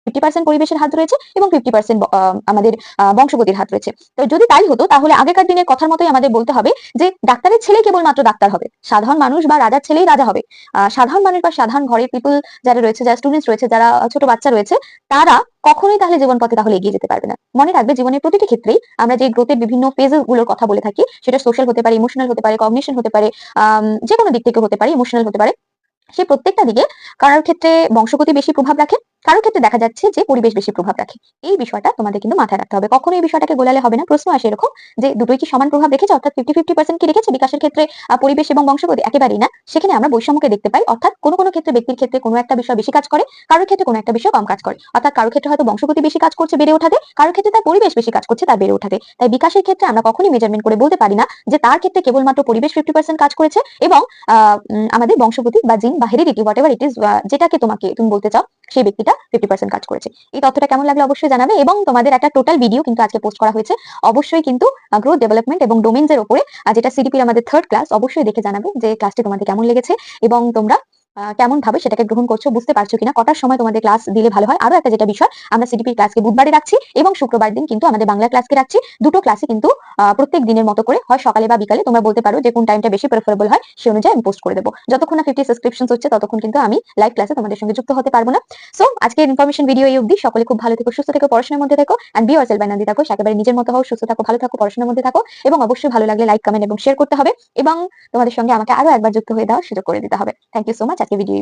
50% পরিবেশের হাত রয়েছে এবং 50% আমাদের বংশগতির হাত রয়েছে। তো যদি তাই হতো তাহলে আগেকার দিনের কথার মতোই আমাদের বলতে হবে যে ডাক্তারের ছেলে কেবলমাত্র ডাক্তার হবে, সাধারণ মানুষ বা রাজার ছেলেই রাজা হবে। সাধারণ মানুষ বা সাধারণ ঘরের পিপল যারা রয়েছে, যারা স্টুডেন্টস রয়েছে, যারা ছোট বাচ্চা রয়েছে, তারা কখনোই তাহলে জীবন পথে তাহলে এগিয়ে যেতে পারবে না। মনে রাখবে জীবনের প্রতিটি ক্ষেত্রেই আমরা যে গ্রোথের বিভিন্ন ফেজেস গুলোর কথা বলে থাকি, সেটা সোশ্যাল হতে পারে, ইমোশনাল হতে পারে, কগনিশন হতে পারে, যে কোনো দিক থেকে হতে পারে, ইমোশনাল হতে পারে। সেই প্রত্যেকটা দিকে কারোর ক্ষেত্রে বংশগতি বেশি প্রভাব রাখে, কারোর ক্ষেত্রে দেখা যাচ্ছে যে পরিবেশ বেশি প্রভাব রাখে। এই বিষয়টা তোমাদের কিন্তু মাথায় রাখতে হবে, কখনো এই বিষয়টাকে গোলালে হবে না। প্রশ্ন আসে এরকম যে দুটোই কি সমান প্রভাব রেখেছে, অর্থাৎ 50-50% কি রেখেছে বিকাশের ক্ষেত্রে পরিবেশ এবং বংশগতি? একেবারেই না। সেখানে আমরা বৈষম্যকে দেখতে পাই, অর্থাৎ কোনো কোনো ক্ষেত্রে ব্যক্তির ক্ষেত্রে কোনো একটা বিষয় বেশি কাজ করে, কারোর ক্ষেত্রে কোনো একটা বিষয় কম কাজ করে। অর্থাৎ কারোর ক্ষেত্রে হয়তো বংশগতি বেশি কাজ করছে বেড়ে ওঠাতে, কারোর ক্ষেত্রে তার পরিবেশ বেশি কাজ করছে তার বেড়ে ওঠাতে। তাই বিকাশের ক্ষেত্রে আমরা কখনোই মেজারমেন্ট করে বলতে পারি না যে তার ক্ষেত্রে কেবলমাত্র পরিবেশ 50% কাজ করেছে এবং আমাদের বংশগতি বা জিন বা heredity what ever it is, যেটাকে তুমি বলতে চাও, সেই ব্যক্তিটা 50% কাজ করেছে। এই তথ্যটা কেমন লাগলো অবশ্যই জানাবে, এবং তোমাদের একটা টোটাল ভিডিও কিন্তু আজকে পোস্ট করা হয়েছে। অবশ্যই কিন্তু গ্রোথ ডেভেলপমেন্ট এবং ডোমেইনস এর উপরে, যেটা সিডিপির আমাদের 3rd ক্লাস, অবশ্যই দেখে জানাবে যে ক্লাসটি তোমাদের কেমন লেগেছে এবং তোমরা কেমন ভাবে সেটাকে গ্রহণ করছো, বুঝতে পারছো কিনা, কটার সময় তোমাদের ক্লাস দিলে ভালো হয়। আরো একটা যেটা বিষয়, আমরা সিডিপির ক্লাসকে বুধবারে রাখছি এবং শুক্রবার দিন কিন্তু আমাদের বাংলা ক্লাসকে রাখছি। দুটো ক্লাসে কিন্তু প্রত্যেক দিনের মতো করে, হয় সকালে বা বিকালে, তোমরা বলতে পারো যে কোন টাইমটা বেশি প্রেফারেবল হয়, সেই অনুযায়ী আমি পোস্ট করে দেবো। যতক্ষণ না 50 সাবস্ক্রিপশনস হচ্ছে ততক্ষণ কিন্তু আমি লাইভ ক্লাসে তোমাদের সঙ্গে যুক্ত হতে পারবো না। সো আজকের ইনফরমেশন ভিডিও এই অবধি। সকলে খুব ভালো থেকো, সুস্থ থেকো, পড়াশোনার মধ্যে থেকো, and be yourself by Nandita Ghosh. একেবারে নিজের মতো হও, সুস্থ থাকো, ভালো থাকো, পড়াশোনার মধ্যে থাকো, এবং অবশ্যই ভালো লাগলে লাইক, কমেন্ট এবং শেয়ার করতে হবে, এবং তোমাদের সঙ্গে আমাকে আরো একবার যুক্ত হয়ে দেওয়ার সুযোগ করে দিতে হবে। Thank you so much. আজকে ভিডিও